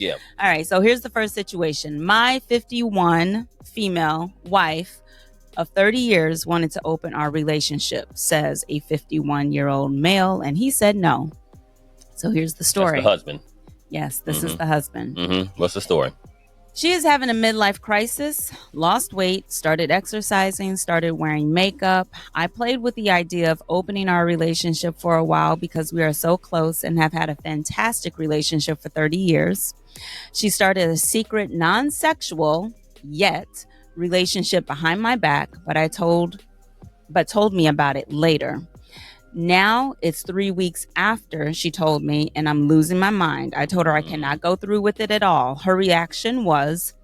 Yeah. All right. So here's the first situation. My 51 female wife of 30 years wanted to open our relationship, says a 51-year-old male, and he said no. So here's the That's story. the husband. Yes, this is the husband. What's the story? She is having a midlife crisis, lost weight, started exercising, started wearing makeup. I played with the idea of opening our relationship for a while because we are so close and have had a fantastic relationship for 30 years. She started a secret, non sexual yet relationship behind my back, but told me about it later. Now it's 3 weeks after she told me, and I'm losing my mind. I told her I cannot go through with it at all. Her reaction was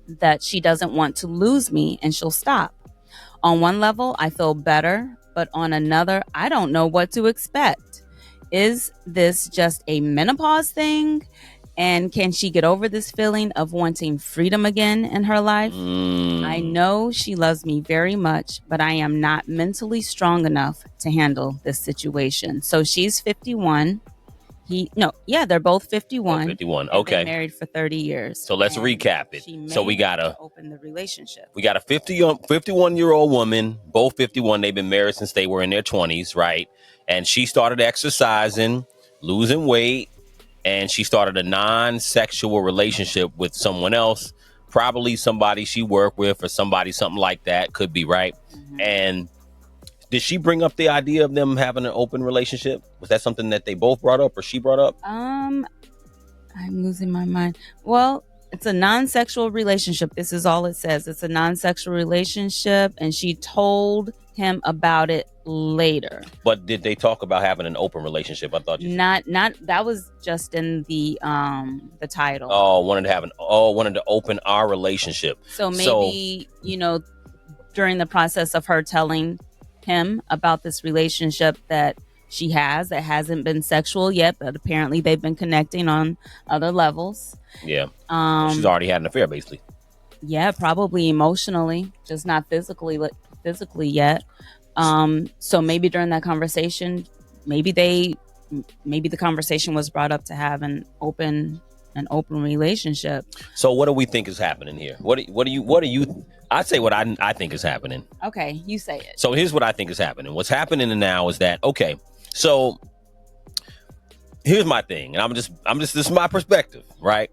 that she doesn't want to lose me and she'll stop. On one level, I feel better, but on another, I don't know what to expect. Is this just a menopause thing? And can she get over this feeling of wanting freedom again in her life? I know she loves me very much, but I am not mentally strong enough to handle this situation. So she's 51. They're both 51. 51. They've Okay. been married for 30 years. So let's recap it. So we gotta open the relationship. We got a 51-year-old woman, both 51. They've been married since they were in their 20s, right? And she started exercising, losing weight, and she started a non-sexual relationship with someone else, probably somebody she worked with or something like that. Could be, right? And did she bring up the idea of them having an open relationship? Was that something that they both brought up or she brought up? I'm losing my mind. Well, it's a non-sexual relationship. This is all it says. It's a non-sexual relationship, and she told him about it later. But did they talk about having an open relationship? I thought you said. Not that was just in the title. Wanted to open our relationship. So maybe, during the process of her telling him about this relationship that she has that hasn't been sexual yet, but apparently they've been connecting on other levels. Yeah. She's already had an affair, basically. Yeah, probably emotionally, just not physically yet. So maybe during that conversation, maybe the conversation was brought up to have an open relationship. So what do we think is happening here? What do you I'd say what I think is happening. Okay, you say it. So here's what I think is happening. What's happening now is that, okay, so here's my thing, and I'm just this is my perspective, right?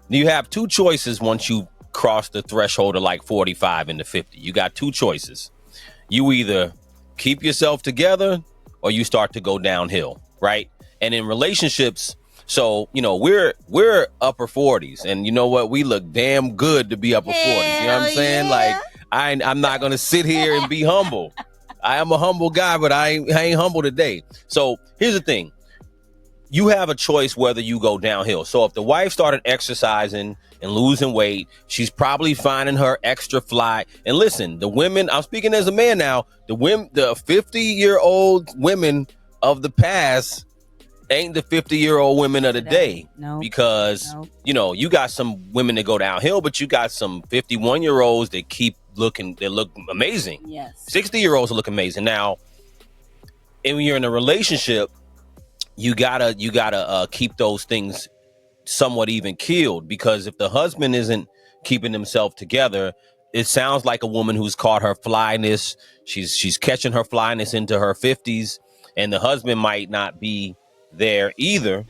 You have two choices once you cross the threshold of like 45 into 50. You got two choices. You either keep yourself together or you start to go downhill, right? And in relationships, so, we're upper 40s, and you know what? We look damn good to be upper 40s. You know what I'm saying? Yeah. Like, I'm not going to sit here and be humble. I am a humble guy, but I ain't humble today. So here's the thing. You have a choice whether you go downhill. So if the wife started exercising and losing weight, she's probably finding her extra fly. And listen, the women, I'm speaking as a man now, the 50-year-old women of the past ain't the 50-year-old women of the day. No. Because, you got some women that go downhill, but you got some 51-year-olds that they look amazing. Yes. 60-year-olds look amazing. Now, and when you're in a relationship, you gotta keep those things somewhat even keeled, because if the husband isn't keeping himself together, it sounds like a woman who's caught her flyness. She's catching her flyness into her 50s, and the husband might not be there either.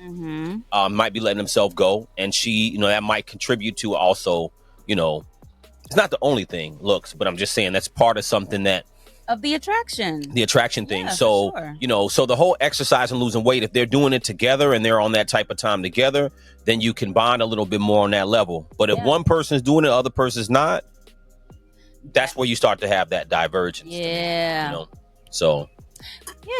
Might be letting himself go, and she, that might contribute to also, it's not the only thing, looks, but I'm just saying that's part of something that of the attraction thing. Yeah, so sure. So the whole exercise and losing weight, if they're doing it together and they're on that type of time together, then you can bond a little bit more on that level. But if one person's doing it, the other person's not, that's where you start to have that divergence. Yeah. So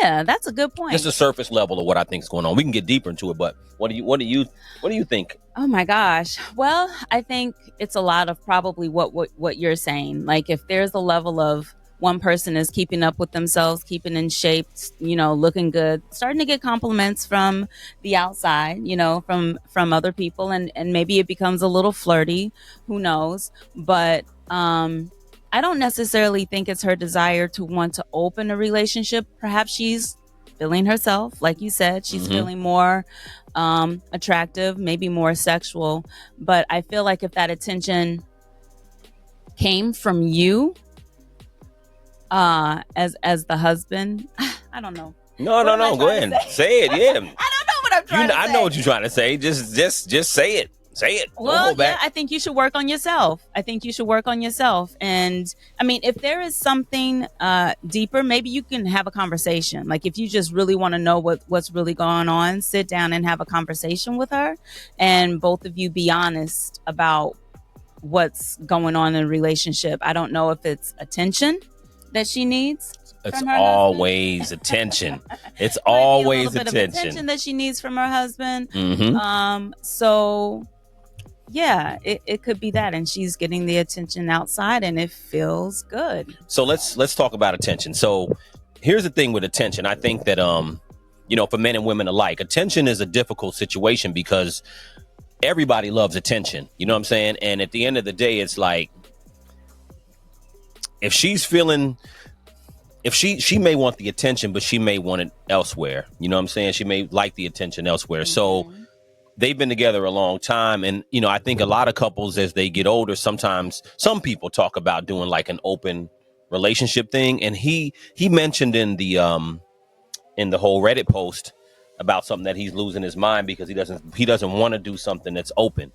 yeah, that's a good point. Just the surface level of what I think is going on. We can get deeper into it, but what do you think? Oh my gosh. Well, I think it's a lot of probably what you're saying. Like, if there's a level of one person is keeping up with themselves, keeping in shape, looking good, starting to get compliments from the outside, from other people, and maybe it becomes a little flirty, who knows? But I don't necessarily think it's her desire to want to open a relationship. Perhaps she's feeling herself. Like you said, she's feeling more attractive, maybe more sexual. But I feel like if that attention came from you as the husband, I don't know. No, go ahead. Say it. Yeah. I don't know what I'm trying to say. I know what you're trying to say. Just say it. Say it. Well, yeah, I think you should work on yourself. And I mean, if there is something deeper, maybe you can have a conversation. Like if you just really want to know what's really going on, sit down and have a conversation with her, and both of you be honest about what's going on in a relationship. I don't know if it's attention that she needs. It's always attention. It's always attention that she needs from her husband. So yeah, it could be that, and she's getting the attention outside, and it feels good. So let's talk about attention. So here's the thing with attention. I think that for men and women alike, attention is a difficult situation because everybody loves attention. You know what I'm saying? And at the end of the day, it's like if she's feeling. If she may want the attention, but she may want it elsewhere. You know what I'm saying? She may like the attention elsewhere. So they've been together a long time. And, I think a lot of couples as they get older, sometimes some people talk about doing like an open relationship thing. And he mentioned in the whole Reddit post about something that he's losing his mind because he doesn't want to do something that's open.